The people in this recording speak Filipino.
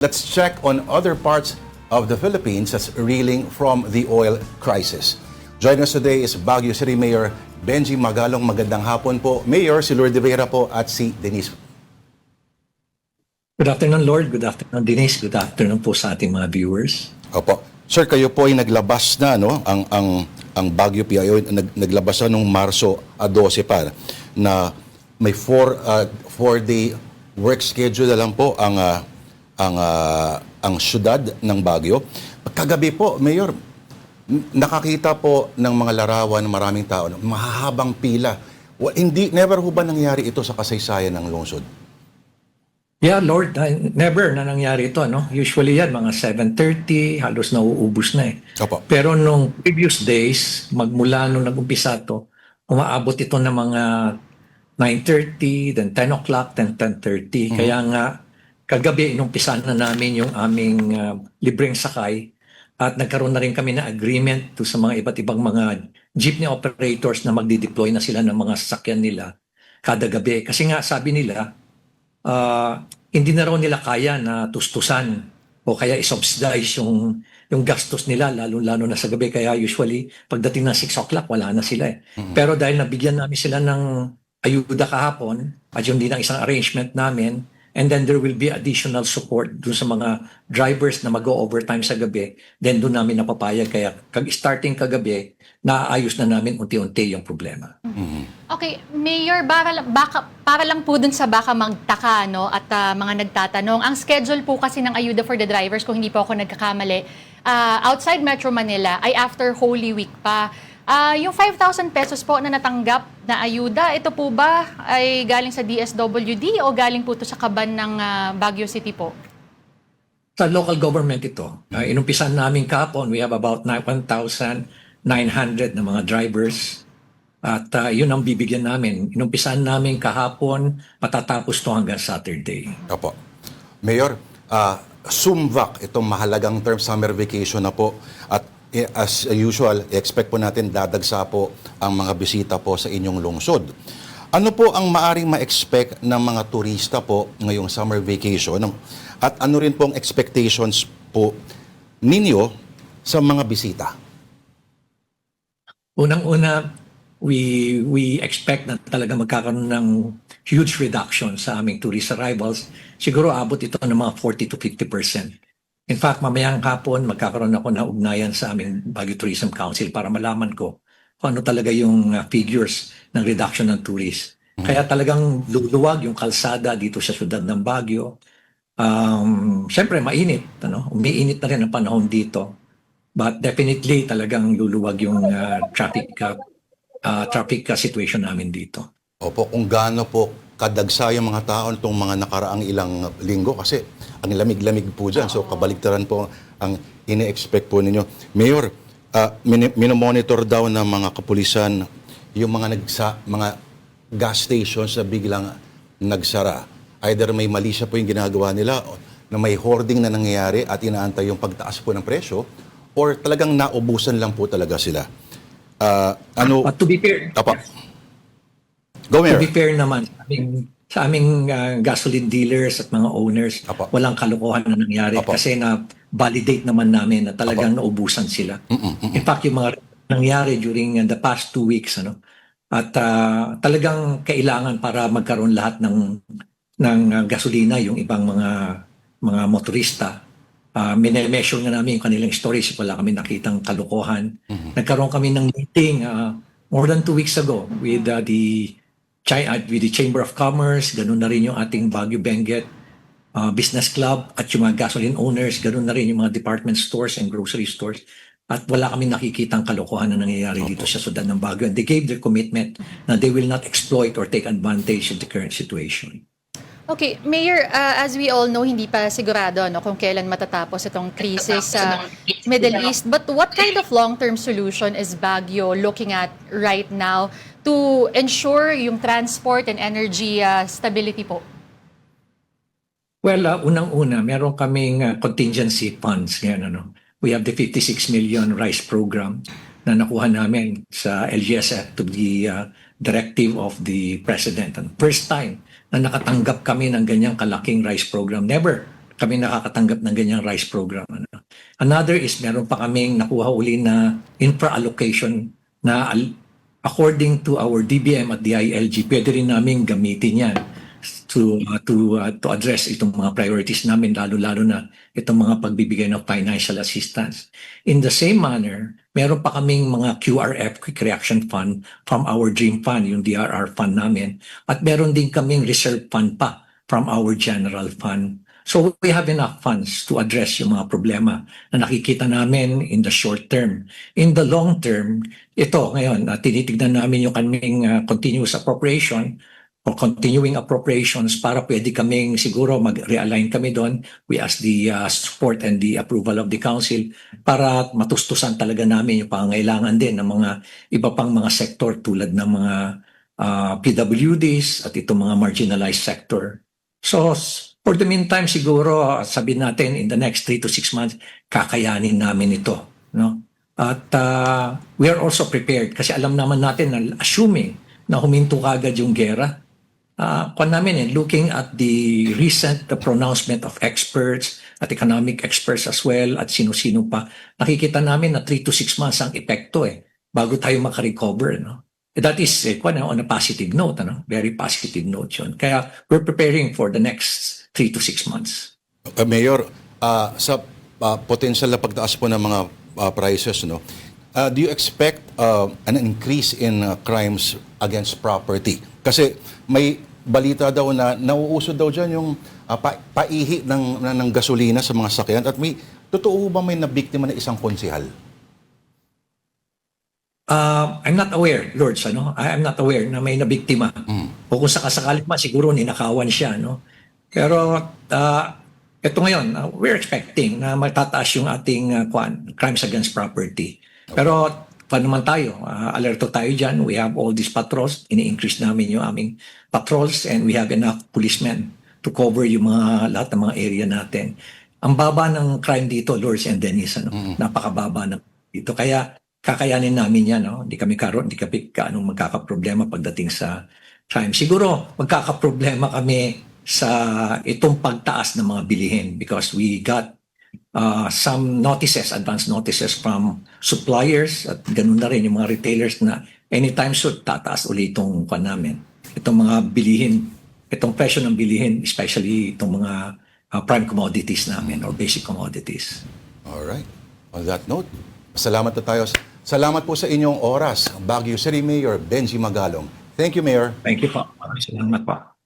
Let's check on other parts of the Philippines that's reeling from the oil crisis. Joining us today is Baguio City Mayor Benji Magalong. Magandang hapon po. Mayor, si Lourdes Vera po at si Denise. Good afternoon, Lord. Good afternoon, Denise. Good afternoon po sa ating mga viewers. Opo. Sir, kayo po ay naglabas na, no? Ang Baguio PIO naglabas na noong Marso 12 pa na may 4-day work schedule na lang po ang syudad ng Baguio. Kagabi po, Mayor, nakakita po ng mga larawan ng maraming tao, mahahabang pila. Never ho ba nangyari ito sa kasaysayan ng lungsod? Yeah, Lord, never na nangyari ito, no? Usually yan, mga 7:30, halos nauubos na eh. Opo. Pero nung previous days, magmula nung nag-umpisa to, umaabot ito ng mga 9:30, then 10 o'clock, then 10:30. Kaya nga, kagabi, inumpisan na namin yung aming libreng sakay at nagkaroon na rin kami na agreement to sa mga iba't ibang mga jeepney operators na magdi-deploy na sila ng mga sasakyan nila kada gabi. Kasi nga, sabi nila, hindi na raw nila kaya na tustusan o kaya isubsidize yung gastos nila, lalo-lalo na sa gabi. Kaya usually, pagdating ng 6 o'clock, wala na sila eh. Pero dahil nabigyan namin sila ng ayuda kahapon, at yung din ang isang arrangement namin, and then there will be additional support dun sa mga drivers na mag-overtime sa gabi, then dun namin napapayag. Kaya starting kagabi, naayos na namin unti-unti yung problema. Okay, Mayor, para lang po dun sa baka magtaka no, at mga nagtatanong, ang schedule po kasi ng ayuda for the drivers, kung hindi po ako nagkakamali, outside Metro Manila ay after Holy Week pa. Yung 5,000 pesos po na natanggap na ayuda, ito po ba ay galing sa DSWD o galing po ito sa kaban ng Baguio City po? Sa local government ito, inumpisan namin kahapon, we have about 1,900 na mga drivers. At yun ang bibigyan namin. Inumpisan namin kahapon, matatapos to hanggang Saturday. Opo. Mayor, SUMVAC, itong mahalagang term, summer vacation na po. At as usual, expect po natin dadagsa po ang mga bisita po sa inyong lungsod. Ano po ang maaring ma-expect ng mga turista po ngayong summer vacation? At ano rin pong expectations po ninyo sa mga bisita? Unang-una, we expect na talaga magkakaroon ng huge reduction sa aming tourist arrivals. Siguro abot ito ng mga 40 to 50%. In fact, mamayang hapon magkakaroon ako ng ugnayan sa aming Baguio Tourism Council para malaman ko kung ano talaga yung figures ng reduction ng tourists. Kaya talagang luluwag yung kalsada dito sa syudad ng Baguio. Siyempre, mainit. Umiinit na rin ang panahon dito. But definitely talagang luluwag yung traffic situation namin dito. Opo, kung gaano po kadagsa yung mga tao itong mga nakaraang ilang linggo kasi ang lamig-lamig po dyan. So kabaligtaran po ang ine-expect po ninyo. Mayor, minomonitor daw ng mga kapulisan yung mga gas stations na biglang nagsara. Either may mali siya po yung ginagawa nila na may hoarding na nangyayari at inaantay yung pagtaas po ng presyo or talagang naubusan lang po talaga sila. But to be fair, Go, Mayor. to be fair naman, sa aming gasoline dealers at mga owners, walang kalokohan na nangyari kasi na-validate naman namin na talagang naubusan sila. In fact, yung mga nangyari during the past 2 weeks, at talagang kailangan para magkaroon lahat ng gasolina, yung ibang mga motorista. Minemeasure nga namin yung kanilang stories, wala kami nakitang kalokohan. Nagkaroon kami ng meeting more than 2 weeks ago with the Chamber of Commerce, ganun na rin yung ating Baguio Benguet Business Club at yung mga gasoline owners, ganun na rin yung mga department stores and grocery stores. At wala kami nakikitang kalokohan na nangyayari dito sa syudad ng Baguio. And they gave their commitment na they will not exploit or take advantage of the current situation. Okay, Mayor, as we all know, hindi pa sigurado kung kailan matatapos itong crisis sa Middle East. But what kind of long-term solution is Baguio looking at right now to ensure yung transport and energy stability po? Well, unang-una, meron kaming contingency funds ngayon. We have the 56 million rice program na nakuha namin sa LGSF to the directive of the President. And first time na nakatanggap kami ng ganyang kalaking rice program. Never kami nakakatanggap ng ganyang rice program. Ano. Another is meron pa kaming nakuha uli na infra allocation na according to our DBM at DILG, pwede rin namin gamitin yan to address itong mga priorities namin, lalo-lalo na itong mga pagbibigay ng financial assistance. In the same manner, meron pa kaming mga QRF, Quick Reaction Fund, from our Dream Fund, yung DRR fund namin. At meron din kaming reserve fund pa from our general fund. So we have enough funds to address yung mga problema na nakikita namin in the short term. In the long term, ito ngayon, tinitignan namin yung kaming continuous appropriation or continuing appropriations para pwede kaming siguro mag-realign kami doon. We ask the support and the approval of the council para matustusan talaga namin yung pangangailangan din ng mga iba pang mga sektor tulad ng mga PWDs at itong mga marginalized sector. So, for the meantime, siguro, sabihin natin, in the next 3 to 6 months, kakayanin namin ito. No? At we are also prepared kasi alam naman natin na assuming na huminto kagad yung gera, looking at the recent pronouncement of experts at economic experts as well at sino-sino pa, nakikita namin na 3 to 6 months ang epekto bago tayo makarecover. No? That is on a positive note, very positive note yun. Kaya we're preparing for the next 3 to 6 months. Mayor, sa potential na pagtaas po ng mga prices, no, do you expect an increase in crimes against property? Kasi may balita daw na nauusod daw dyan yung paihi ng gasolina sa mga sakyan. At totoo ba may nabiktima na isang konsihal? I'm not aware, Lords. I'm not aware na may nabiktima. O kung sakasakali pa, siguro ninakawan siya. No? Pero ito ngayon, we're expecting na matataas yung ating crimes against property. Pero paano naman tayo? Alerto tayo dyan. We have all these patrols. Ini-increase namin yung aming patrols and we have enough policemen to cover yung lahat ng mga area natin. Ang baba ng crime dito, Lords and Dennis. Napakababa dito. Kaya kakayanin namin yan. Hindi kami magkakaproblema pagdating sa crime. Siguro magkakaproblema kami sa itong pagtaas ng mga bilihin because we got some advance notices from suppliers at ganun na rin yung mga retailers na anytime soon tataas ulit itong namin. Itong mga bilihin, itong presyo ng bilihin, especially itong mga prime commodities namin or basic commodities. Alright. On that note, salamat na tayo. Salamat po sa inyong oras, Baguio City Mayor Benji Magalong. Thank you, Mayor. Thank you po. Salamat po.